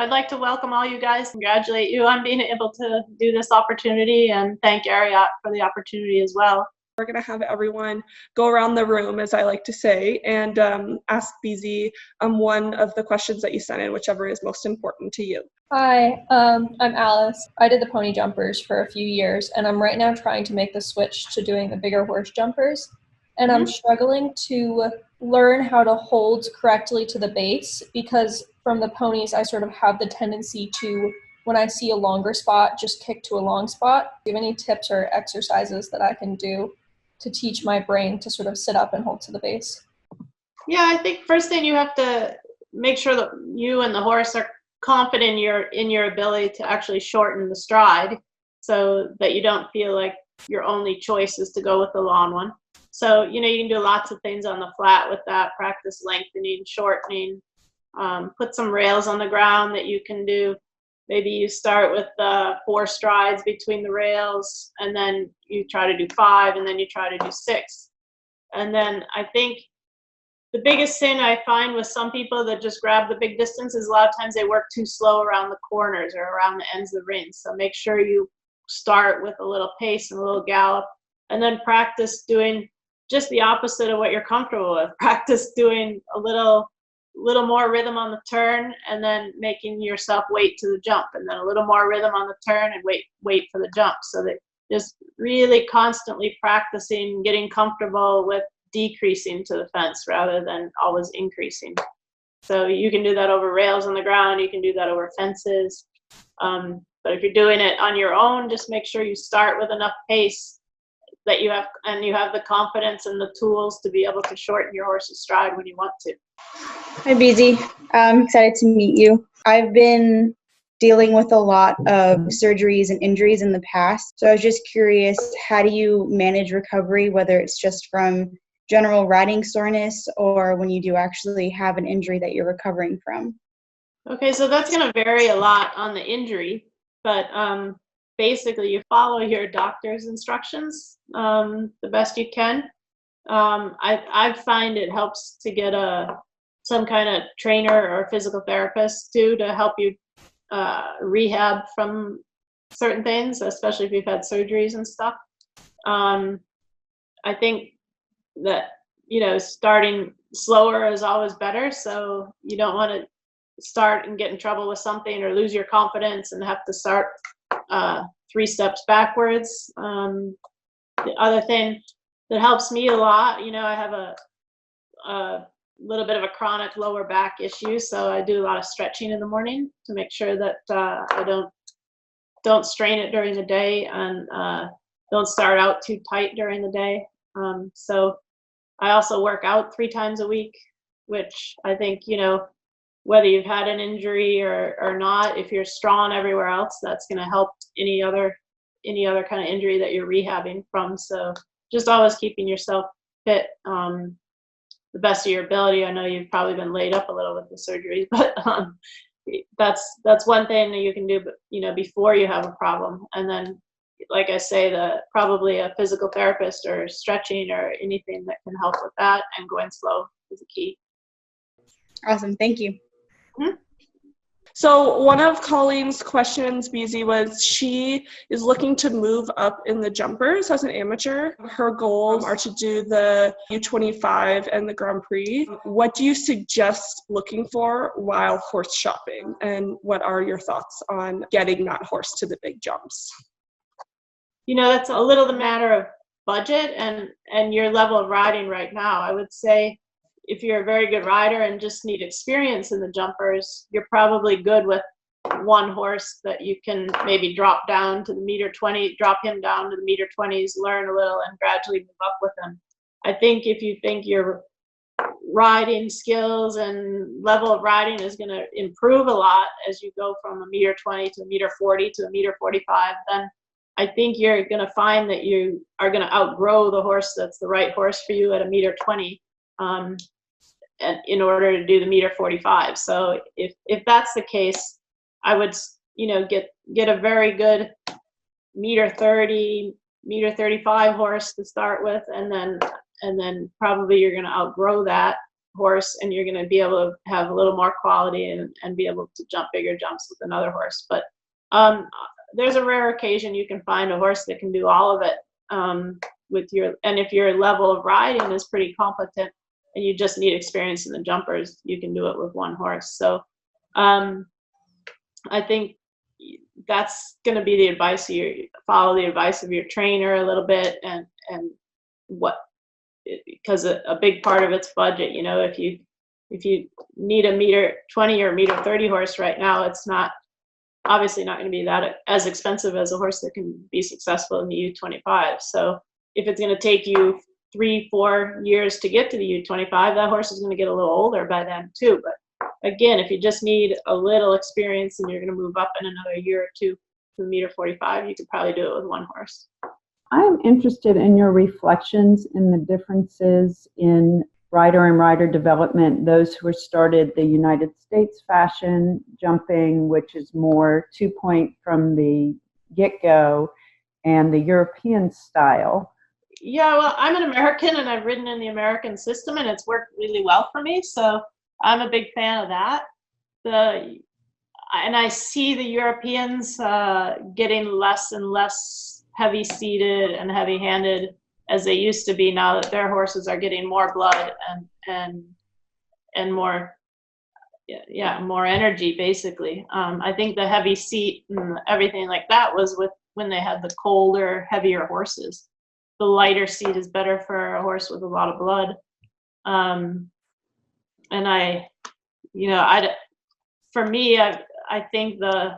I'd like to welcome all you guys, congratulate you on being able to do this opportunity, and thank Ariat for the opportunity as well. We're going to have everyone go around the room, as I like to say, and ask Beezie one of the questions that you sent in, whichever is most important to you. Hi, I'm Alice. I did the pony jumpers for a few years, and I'm right now trying to make the switch to doing the bigger horse jumpers. And I'm struggling to learn how to hold correctly to the base, because from the ponies, I sort of have the tendency to, when I see a longer spot, just kick to a long spot. Do you have any tips or exercises that I can do to teach my brain to sort of sit up and hold to the base? Yeah, I think first thing you have to make sure that you and the horse are confident in your ability to actually shorten the stride, so that you don't feel like your only choice is to go with the long one. So, you can do lots of things on the flat with that, practice lengthening, shortening, put some rails on the ground that you can do. Maybe you start with 4 strides between the rails, and then you try to do 5, and then you try to do 6. And then I think the biggest sin I find with some people that just grab the big distance is a lot of times they work too slow around the corners or around the ends of the rings. So make sure you start with a little pace and a little gallop, and then practice doing just the opposite of what you're comfortable with. Practice doing a little more rhythm on the turn, and then making yourself wait to the jump, and then a little more rhythm on the turn and wait for the jump. So that just really constantly practicing getting comfortable with decreasing to the fence rather than always increasing. So you can do that over rails on the ground, you can do that over fences, but if you're doing it on your own, just make sure you start with enough pace that you have the confidence and the tools to be able to shorten your horse's stride when you want to. Hi, Beezie. I'm excited to meet you. I've been dealing with a lot of surgeries and injuries in the past, so I was just curious, how do you manage recovery, whether it's just from general riding soreness or when you do actually have an injury that you're recovering from? Okay, so that's going to vary a lot on the injury, but basically you follow your doctor's instructions the best you can. I find it helps to get some kind of trainer or physical therapist too, to help you rehab from certain things, especially if you've had surgeries and stuff. I think that starting slower is always better, so you don't want to start and get in trouble with something or lose your confidence and have to start 3 steps backwards. The other thing that helps me a lot, I have a little bit of a chronic lower back issue, so I do a lot of stretching in the morning to make sure that I don't strain it during the day, and don't start out too tight during the day. So I also work out 3 times a week, which I think, whether you've had an injury or not, if you're strong everywhere else, that's going to help any other kind of injury that you're rehabbing from. So just always keeping yourself fit the best of your ability. I know you've probably been laid up a little with the surgeries, but that's one thing that you can do, before you have a problem. And then, like I say, probably a physical therapist or stretching or anything that can help with that, and going slow is the key. Awesome, thank you. Mm-hmm. So one of Colleen's questions, Beezie, was she is looking to move up in the jumpers as an amateur. Her goals are to do the U25 and the Grand Prix. What do you suggest looking for while horse shopping, and what are your thoughts on getting that horse to the big jumps? That's a little the matter of budget and your level of riding right now. I would say if you're a very good rider and just need experience in the jumpers, you're probably good with one horse that you can maybe drop down to the meter 20, drop him down to the meter 20s, learn a little, and gradually move up with him. I think if you think your riding skills and level of riding is going to improve a lot as you go from a meter 20 to a meter 40 to a meter 45, then I think you're going to find that you are going to outgrow the horse that's the right horse for you at a meter 20 in order to do the meter 45. So if that's the case, I would get a very good meter 30, meter 35 horse to start with, and then probably you're going to outgrow that. horse, and you're going to be able to have a little more quality and be able to jump bigger jumps with another horse. But there's a rare occasion you can find a horse that can do all of it and if your level of riding is pretty competent and you just need experience in the jumpers, you can do it with one horse. So I think that's going to be the advice follow the advice of your trainer a little bit, and because a big part of it's budget. You know, if you need a 1.20 meter or 1.30 meter horse right now, it's obviously not going to be that as expensive as a horse that can be successful in the U25. So if it's going to take you 3-4 years to get to the U25, that horse is going to get a little older by then too. But again, if you just need a little experience and you're going to move up in another year or two to 1.45 meter, you could probably do it with one horse. I'm interested in your reflections in the differences in rider and rider development, those who started the United States fashion jumping, which is more 2-point from the get-go, and the European style. Yeah, well, I'm an American and I've ridden in the American system and it's worked really well for me. So I'm a big fan of that. And I see the Europeans getting less and less heavy-seated and heavy-handed as they used to be, now that their horses are getting more blood and more, more energy, basically. I think the heavy seat and everything like that was when they had the colder, heavier horses. The lighter seat is better for a horse with a lot of blood. And for me, I think the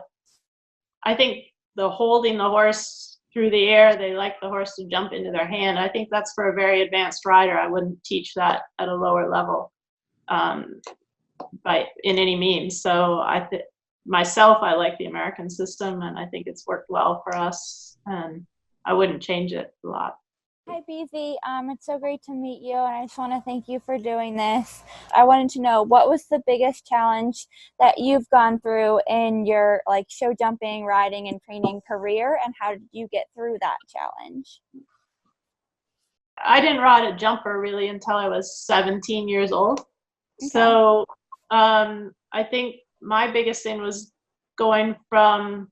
holding the horse through the air, they like the horse to jump into their hand. I think that's for a very advanced rider. I wouldn't teach that at a lower level in any means. So myself, I like the American system, and I think it's worked well for us, and I wouldn't change it a lot. Hi, Beezie. It's so great to meet you, and I just want to thank you for doing this. I wanted to know, what was the biggest challenge that you've gone through in your show jumping, riding, and training career, and how did you get through that challenge? I didn't ride a jumper really until I was 17 years old. Okay. So I think my biggest thing was going from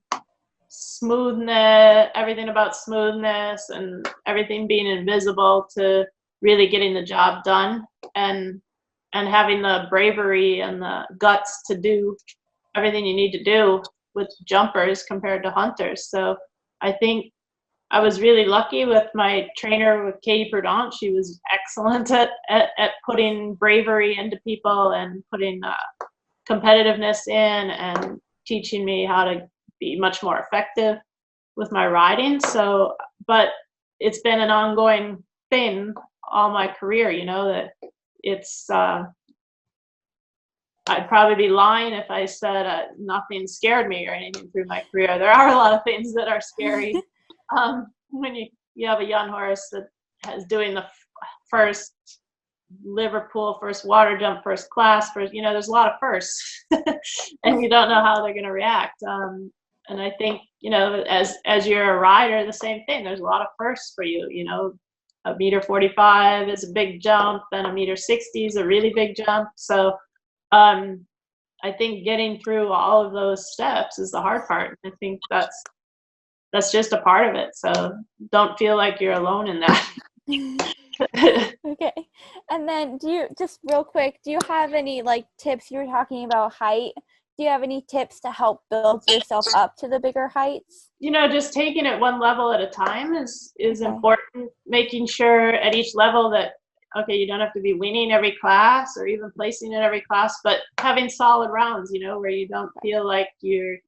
smoothness, everything about smoothness and everything being invisible, to really getting the job done and having the bravery and the guts to do everything you need to do with jumpers compared to hunters. So I think I was really lucky with my trainer, with Katie Prudent. She was excellent at putting bravery into people and putting competitiveness in and teaching me how to be much more effective with my riding. So, but it's been an ongoing thing all my career, that it's, I'd probably be lying if I said nothing scared me or anything through my career. There are a lot of things that are scary. When you have a young horse that is doing the first Liverpool, first water jump, first class, there's a lot of firsts and you don't know how they're going to react. And I think, as you're a rider, the same thing. There's a lot of firsts for you. 1.45 meter is a big jump, and 1.60 meter is a really big jump. So I think getting through all of those steps is the hard part. I think that's just a part of it. So don't feel like you're alone in that. Okay. And then just real quick, do you have any tips? You were talking about height. Do you have any tips to help build yourself up to the bigger heights? Just taking it one level at a time is important. Making sure at each level that, okay, you don't have to be winning every class or even placing in every class, but having solid rounds, where you don't feel like you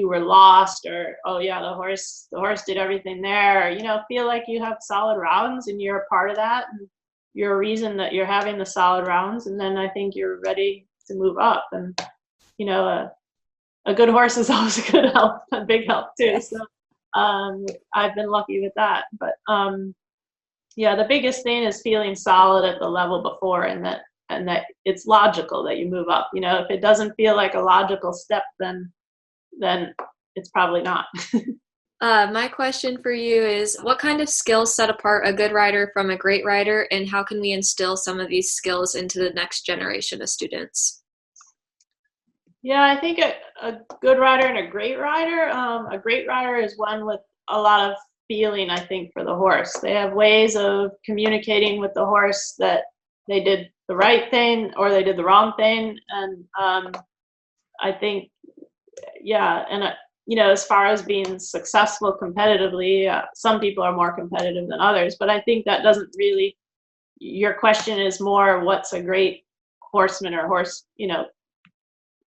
were lost, or, oh yeah, the horse did everything there, or, feel like you have solid rounds and you're a part of that, and you're a reason that you're having the solid rounds. And then I think you're ready to move up. And a good horse is always a big help too. Yes. So I've been lucky with that. But the biggest thing is feeling solid at the level before, and that it's logical that you move up. If it doesn't feel like a logical step, then it's probably not. My question for you is, what kind of skills set apart a good rider from a great rider, and how can we instill some of these skills into the next generation of students? Yeah, I think a good rider and a great rider. A great rider is one with a lot of feeling, I think, for the horse. They have ways of communicating with the horse that they did the right thing or they did the wrong thing. And I think, yeah, and as far as being successful competitively, some people are more competitive than others, but I think that doesn't really, your question is more what's a great horseman or horse,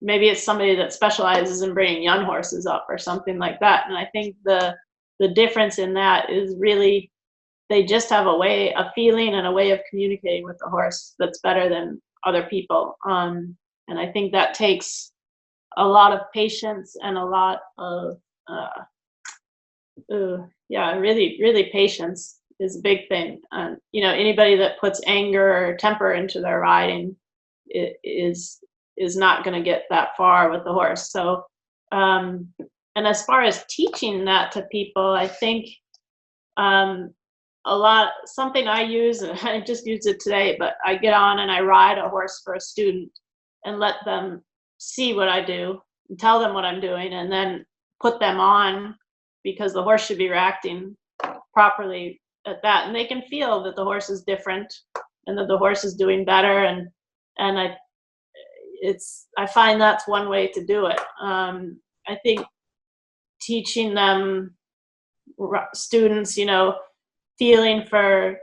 maybe it's somebody that specializes in bringing young horses up or something like that. And I think the difference in that is really they just have a feeling and a way of communicating with the horse that's better than other people. And I think that takes a lot of patience and a lot of, really, really patience is a big thing. Anybody that puts anger or temper into their riding is not going to get that far with the horse. So, and as far as teaching that to people, I think something I use, and I just used it today, but I get on and I ride a horse for a student and let them see what I do and tell them what I'm doing, and then put them on, because the horse should be reacting properly at that, and they can feel that the horse is different and that the horse is doing better. And I find that's one way to do it. I think teaching them, students, feeling for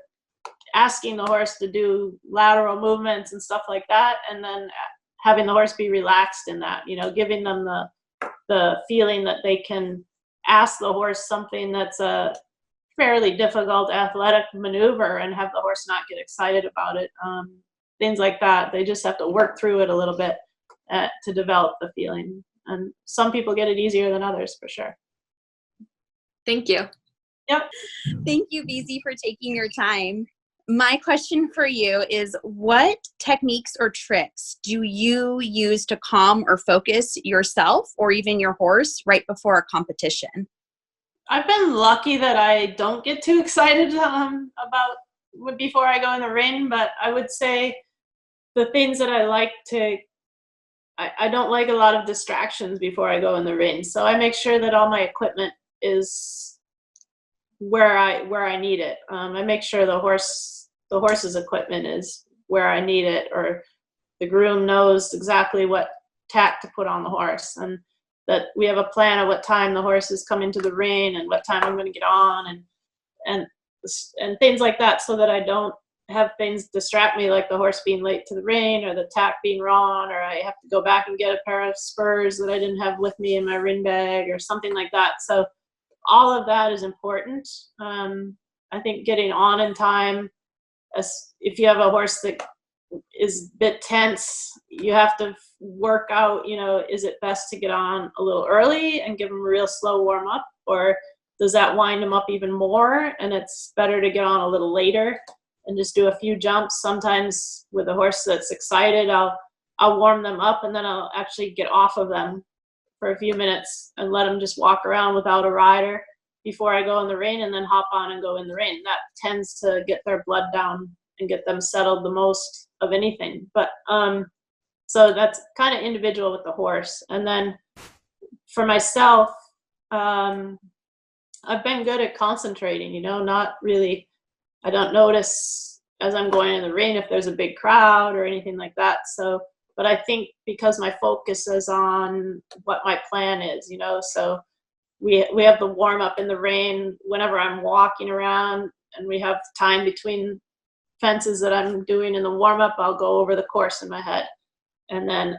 asking the horse to do lateral movements and stuff like that, and then having the horse be relaxed in that, giving them the feeling that they can ask the horse something that's a fairly difficult athletic maneuver and have the horse not get excited about it. Things like that. They just have to work through it a little bit to develop the feeling. And some people get it easier than others, for sure. Thank you. Yep. Thank you, Beezie, for taking your time. My question for you is, what techniques or tricks do you use to calm or focus yourself or even your horse right before a competition? I've been lucky that I don't get too excited before I go in the ring, but I would say the things that I like I don't like a lot of distractions before I go in the ring. So I make sure that all my equipment is where I need it. I make sure the horse's equipment is where I need it, or the groom knows exactly what tack to put on the horse, and that we have a plan of what time the horse is coming to the ring and what time I'm going to get on, and things like that, so that I don't have things distract me, like the horse being late to the ring or the tack being wrong, or I have to go back and get a pair of spurs that I didn't have with me in my ring bag or something like that. So all of that is important. I think getting on in time, if you have a horse that is a bit tense, you have to work out, is it best to get on a little early and give them a real slow warm up, or does that wind them up even more and it's better to get on a little later and just do a few jumps? Sometimes with a horse that's excited, I'll warm them up and then I'll actually get off of them for a few minutes and let them just walk around without a rider before I go in the ring, and then hop on and go in the ring. That tends to get their blood down and get them settled the most of anything. But so that's kind of individual with the horse. And then for myself, I've been good at concentrating, not really, I don't notice as I'm going in the ring if there's a big crowd or anything like that. So, but I think because my focus is on what my plan is, so we have the warm up in the ring whenever I'm walking around, and we have time between fences that I'm doing in the warm up. I'll go over the course in my head, and then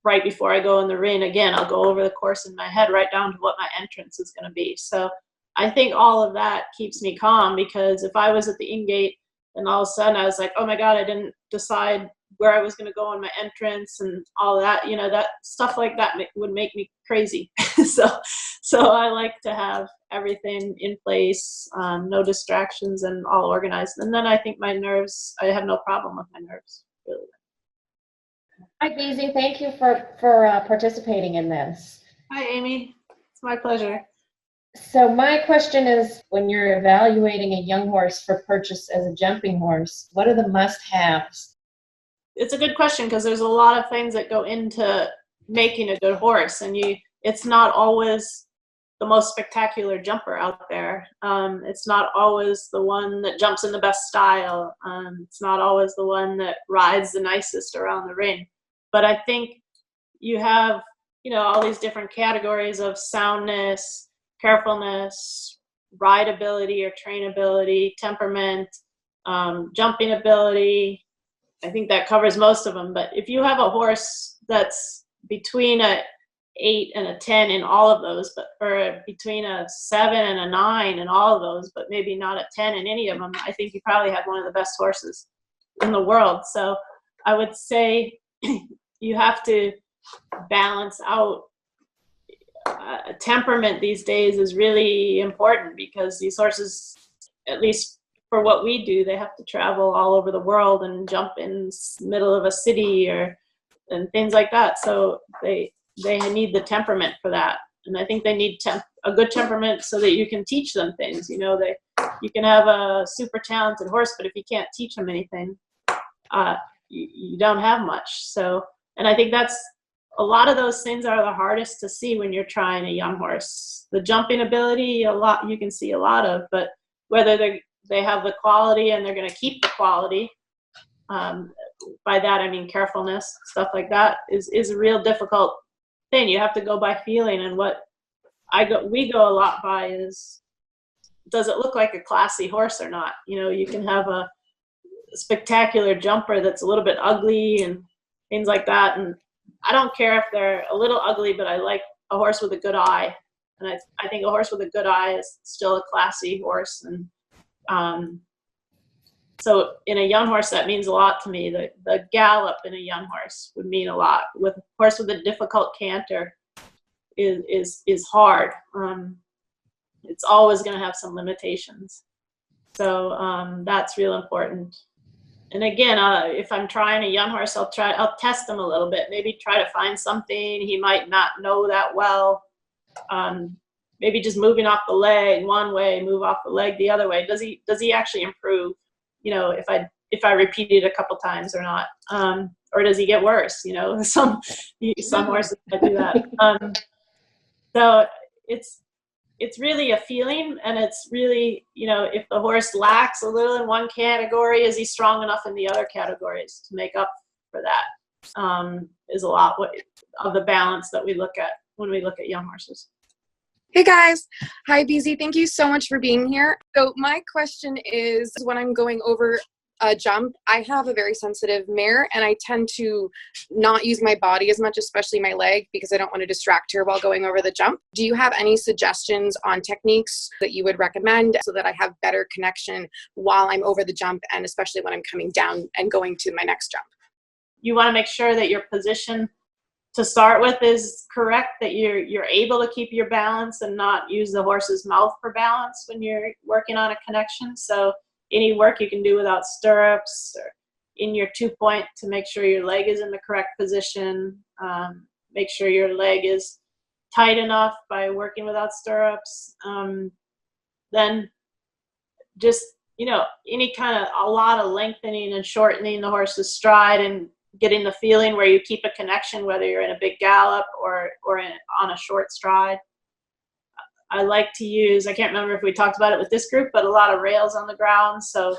right before I go in the ring again, I'll go over the course in my head right down to what my entrance is going to be. So I think all of that keeps me calm, because if I was at the in-gate and all of a sudden I was like, oh my God, I didn't decide where I was going to go in my entrance and all that, that stuff like that would make me crazy. So I like to have everything in place, no distractions, and all organized. And then I think my nerves, I have no problem with my nerves, really. Hi, Beezie. Thank you for participating in this. Hi, Amy. It's my pleasure. So my question is, when you're evaluating a young horse for purchase as a jumping horse, what are the must-haves? It's a good question because there's a lot of things that go into making a good horse, and it's not always the most spectacular jumper out there. It's not always the one that jumps in the best style. It's not always the one that rides the nicest around the ring. But I think you have, all these different categories of soundness, carefulness, rideability or trainability, temperament, jumping ability. I think that covers most of them. But if you have a horse that's between a 8 and a 10 in all of those, or between a 7 and a 9 in all of those, but maybe not a 10 in any of them, I think you probably have one of the best horses in the world. So I would say you have to balance out. Temperament these days is really important because these horses, at least for what we do, they have to travel all over the world and jump in the middle of a city and things like that. So they need the temperament for that. And I think they need a good temperament so that you can teach them things. You can have a super talented horse, but if you can't teach them anything, you don't have much. So, and I think a lot of those things are the hardest to see when you're trying a young horse. The jumping ability, you can see a lot of, but whether they have the quality and they're going to keep the quality, by that I mean carefulness, stuff like that, is a real difficult thing. You have to go by feeling, and what we go a lot by is, does it look like a classy horse or not? You can have a spectacular jumper that's a little bit ugly and things like that, and I don't care if they're a little ugly, but I like a horse with a good eye, and I think a horse with a good eye is still a classy horse. And so in a young horse, that means a lot to me. The gallop in a young horse would mean a lot. With a horse with a difficult canter is hard. It's always going to have some limitations. So that's real important. And again, if I'm trying a young horse, I'll test him a little bit. Maybe try to find something he might not know that well. Maybe just moving off the leg one way, move off the leg the other way. Does he actually improve? If I repeat it a couple times or not, or does he get worse? Some horses that do that. So it's really a feeling, and it's really, if the horse lacks a little in one category, is he strong enough in the other categories to make up for that? Is a lot of the balance that we look at when we look at young horses. Hey guys. Hi Beezie. Thank you so much for being here. So my question is, when I'm going over a jump, I have a very sensitive mare and I tend to not use my body as much, especially my leg, because I don't want to distract her while going over the jump. Do you have any suggestions on techniques that you would recommend so that I have better connection while I'm over the jump, and especially when I'm coming down and going to my next jump? You want to make sure that your position to start with is correct, that you're able to keep your balance and not use the horse's mouth for balance when you're working on a connection. So any work you can do without stirrups or in your 2-point to make sure your leg is in the correct position. Make sure your leg is tight enough by working without stirrups. Then just, a lot of lengthening and shortening the horse's stride and getting the feeling where you keep a connection, whether you're in a big gallop or on a short stride. I like to use, I can't remember if we talked about it with this group, but a lot of rails on the ground. So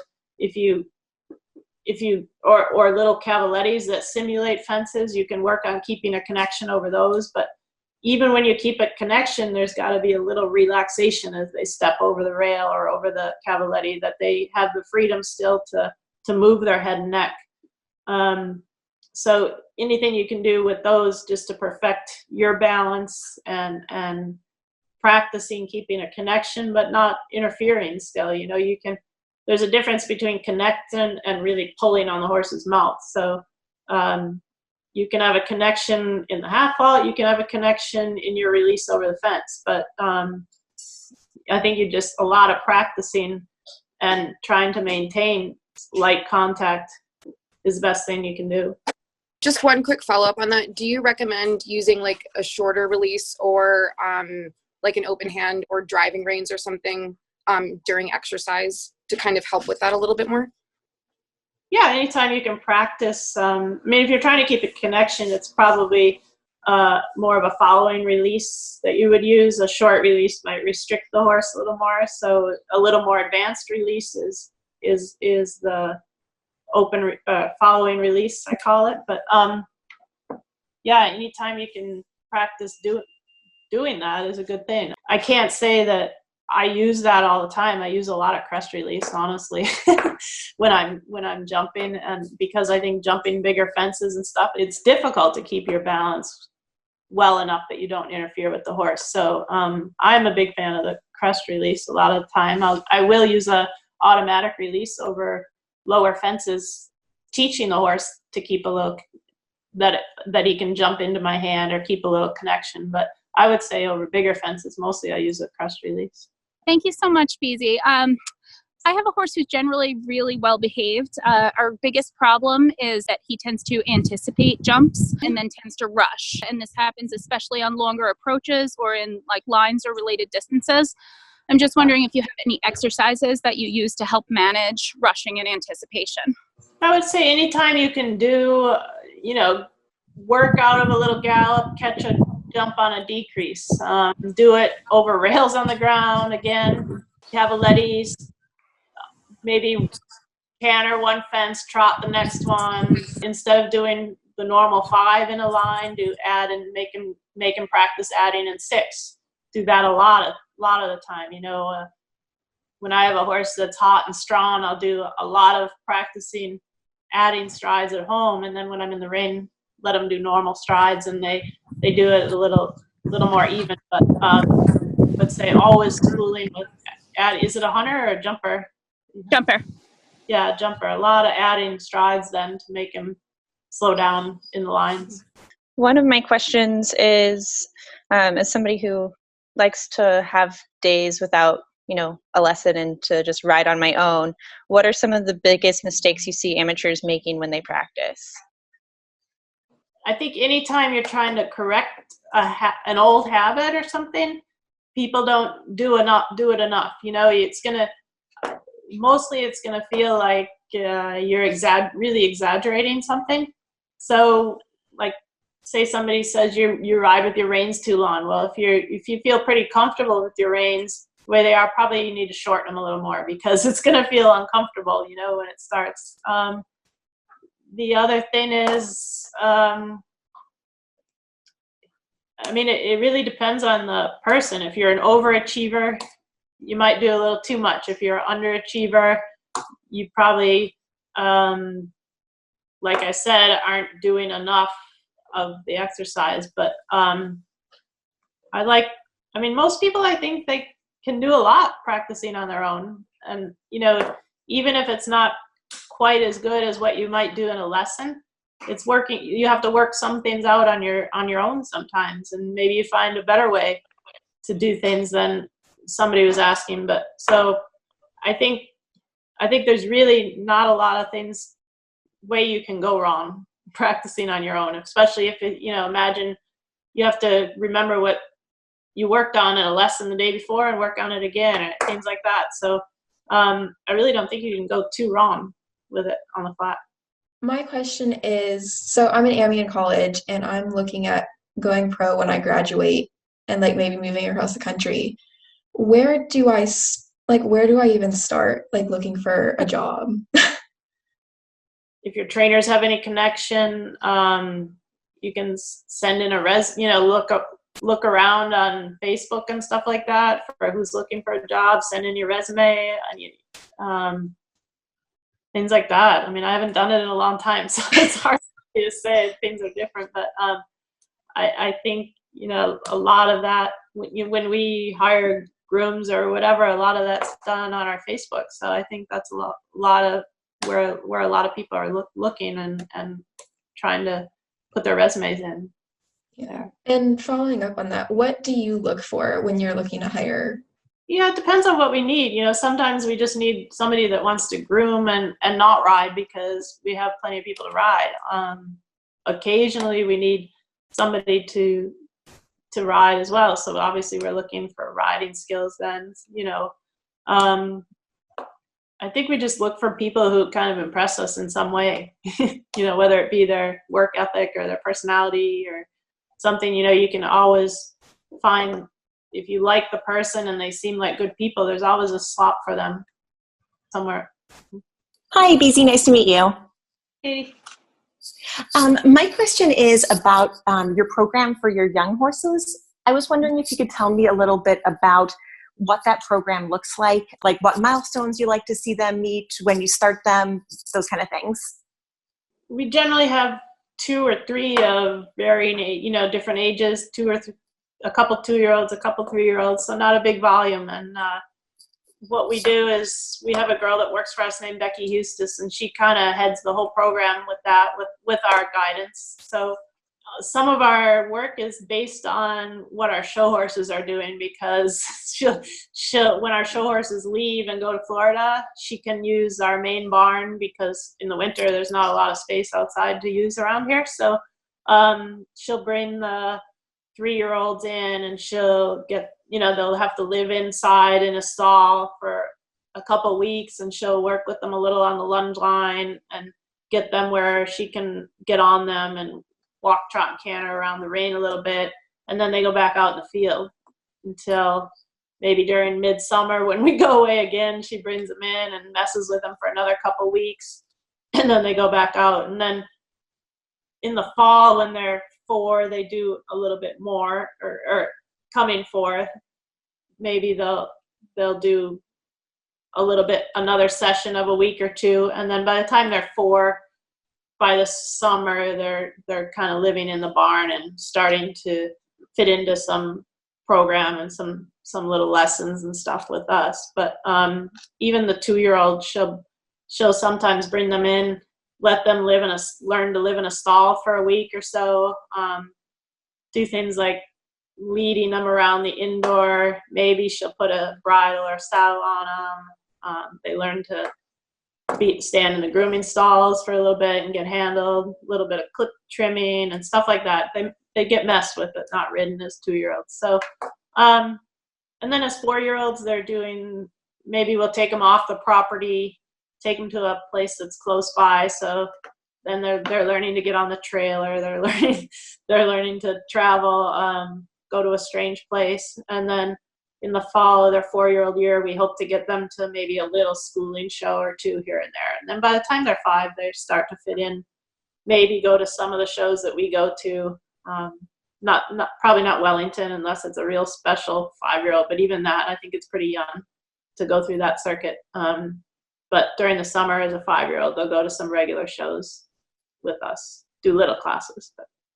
or little cavalettis that simulate fences, you can work on keeping a connection over those. But even when you keep a connection, there's got to be a little relaxation as they step over the rail or over the cavaletti, that they have the freedom still to move their head and neck. So anything you can do with those just to perfect your balance and practicing keeping a connection but not interfering still. There's a difference between connecting and really pulling on the horse's mouth. So you can have a connection in the half vault, you can have a connection in your release over the fence, but I think you just, a lot of practicing and trying to maintain light contact is the best thing you can do. Just one quick follow-up on that. Do you recommend using like a shorter release or like an open hand or driving reins or something during exercise to kind of help with that a little bit more? Yeah, anytime you can practice. I mean, if you're trying to keep a connection, it's probably more of a following release that you would use. A short release might restrict the horse a little more. So a little more advanced release is the open following release, I call it. But yeah, anytime you can practice doing that is a good thing. I can't say that I use that all the time. I use a lot of crest release, honestly, when I'm jumping, and because I think jumping bigger fences and stuff, it's difficult to keep your balance well enough that you don't interfere with the horse. So I'm a big fan of the crest release. A lot of the time, I will use a automatic release over lower fences, teaching the horse to keep a little that he can jump into my hand or keep a little connection. But I would say over bigger fences, mostly I use a crest release. Thank you so much, Beezie. I have a horse who's generally really well behaved. Our biggest problem is that he tends to anticipate jumps and then tends to rush. And this happens especially on longer approaches or in like lines or related distances. I'm just wondering if you have any exercises that you use to help manage rushing and anticipation. I would say anytime you can do, work out of a little gallop, catch a jump on a decrease, do it over rails on the ground. Again, have a let ease, maybe canter one fence, trot the next one. Instead of doing the normal 5 in a line, do add and make him practice adding in 6. Do that a lot of the time. When I have a horse that's hot and strong, I'll do a lot of practicing adding strides at home, and then when I'm in the ring, let them do normal strides, and they do it a little more even. But let's say always schooling with is it a hunter or a jumper? Jumper. Yeah, jumper. A lot of adding strides then to make him slow down in the lines. One of my questions is, as somebody who likes to have days without a lesson and to just ride on my own, what are some of the biggest mistakes you see amateurs making when they practice? I think anytime you're trying to correct an old habit or something, people don't do it enough. It's gonna feel like you're really exaggerating something. So, like, say somebody says you ride with your reins too long. Well, if you feel pretty comfortable with your reins the way they are, probably you need to shorten them a little more, because it's gonna feel uncomfortable, when it starts. The other thing is, it really depends on the person. If you're an overachiever, you might do a little too much. If you're an underachiever, you probably, like I said, aren't doing enough of the exercise. But most people, I think they can do a lot practicing on their own. And, even if it's not quite as good as what you might do in a lesson, it's working. You have to work some things out on your own sometimes, and maybe you find a better way to do things than somebody was asking. But so I think there's really not a lot of way you can go wrong practicing on your own, especially if imagine you have to remember what you worked on in a lesson the day before and work on it again, or things like that. So I really don't think you can go too wrong with it on the flat. My question is, so I'm an AMI in college, and I'm looking at going pro when I graduate and maybe moving across the country. Where do I even start looking for a job? If your trainers have any connection, you can send in a look around on Facebook and stuff like that for who's looking for a job. Send in your resume and things like that. I haven't done it in a long time, so it's hard to say. Things are different, but I think a lot of that when we hire grooms or whatever, a lot of that's done on our Facebook. So I think that's a lot of where a lot of people are looking and trying to put their resumes in. Yeah. And following up on that, what do you look for when you're looking to hire? Yeah, it depends on what we need. Sometimes we just need somebody that wants to groom and not ride, because we have plenty of people to ride. Occasionally we need somebody to to ride as well. So obviously we're looking for riding skills then, you know. I think we just look for people who kind of impress us in some way, you know, whether it be their work ethic or their personality or something. You know, you can always find, if you like the person and they seem like good people, there's always a slot for them somewhere. Hi, Beezie. Nice to meet you. Hey. My question is about your program for your young horses. I was wondering if you could tell me a little bit about what that program looks like what milestones you like to see them meet, when you start them, those kind of things. We generally have 2 or 3 of varying, you know, different ages, a couple 2-year-olds, a couple 3-year-olds, so not a big volume. And what we do is we have a girl that works for us named Becky Hustis, and she kind of heads the whole program with that, with our guidance. So some of our work is based on what our show horses are doing, because she'll when our show horses leave and go to Florida, she can use our main barn, because in the winter there's not a lot of space outside to use around here. So she'll bring the 3-year-olds in, and she'll get, you know, they'll have to live inside in a stall for a couple weeks, and she'll work with them a little on the lunge line and get them where she can get on them and walk, trot, and canter around the rein a little bit. And then they go back out in the field until maybe during midsummer, when we go away again, she brings them in and messes with them for another couple weeks, and then they go back out. And then in the fall, when they're 4, they do a little bit more, or coming forth, maybe they'll do a little bit, another session of a week or 2, and then by the time they're 4, by the summer they're kind of living in the barn and starting to fit into some program and some little lessons and stuff with us. But even the 2-year-old, she'll sometimes bring them in, let them learn to live in a stall for a week or so, do things like leading them around the indoor. Maybe she'll put a bridle or saddle on them. They learn to stand in the grooming stalls for a little bit and get handled, a little bit of clip trimming and stuff like that. They get messed with, but not ridden as 2-year-olds. So, and then as 4-year-olds, they're doing, maybe we'll take them off the property, take them to a place that's close by. So then they're learning to get on the trailer. They're learning to travel, go to a strange place. And then in the fall of their 4-year-old year, we hope to get them to maybe a little schooling show or 2 here and there. And then by the time they're 5, they start to fit in, maybe go to some of the shows that we go to. Probably not Wellington, unless it's a real special 5-year-old, but even that, I think it's pretty young to go through that circuit. But during the summer, as a 5-year-old, they'll go to some regular shows with us, do little classes.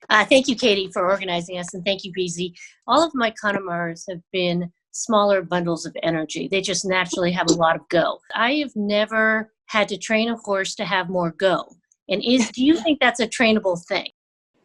Thank you, Katie, for organizing us, and thank you, Beezie. All of my Connemars have been smaller bundles of energy. They just naturally have a lot of go. I have never had to train a horse to have more go. And do you think that's a trainable thing?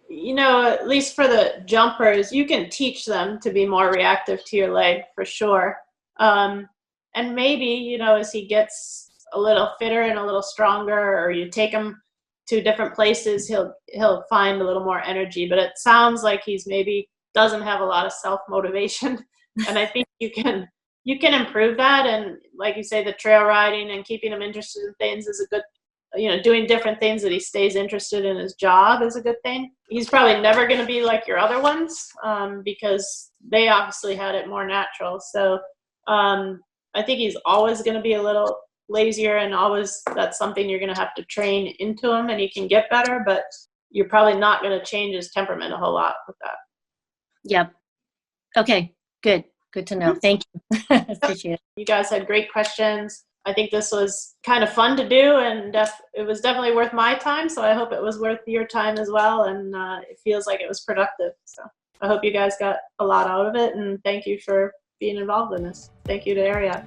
You know, at least for the jumpers, you can teach them to be more reactive to your leg, for sure. And maybe, you know, as he gets a little fitter and a little stronger, or you take him to different places, he'll find a little more energy. But it sounds like he's maybe doesn't have a lot of self-motivation. And I think you can improve that. And like you say, the trail riding and keeping him interested in things is a good, you know, doing different things that he stays interested in his job is a good thing. He's probably never going to be like your other ones, because they obviously had it more natural. So I think he's always going to be a little lazier, and always that's something you're going to have to train into him, and he can get better, but you're probably not going to change his temperament a whole lot with that. Yep. Okay, good to know. Thank you. Appreciate it. You guys had great questions. I think this was kind of fun to do, and it was definitely worth my time, so I hope it was worth your time as well, and it feels like it was productive. So I hope you guys got a lot out of it, and thank you for being involved in this. Thank you to Ariat.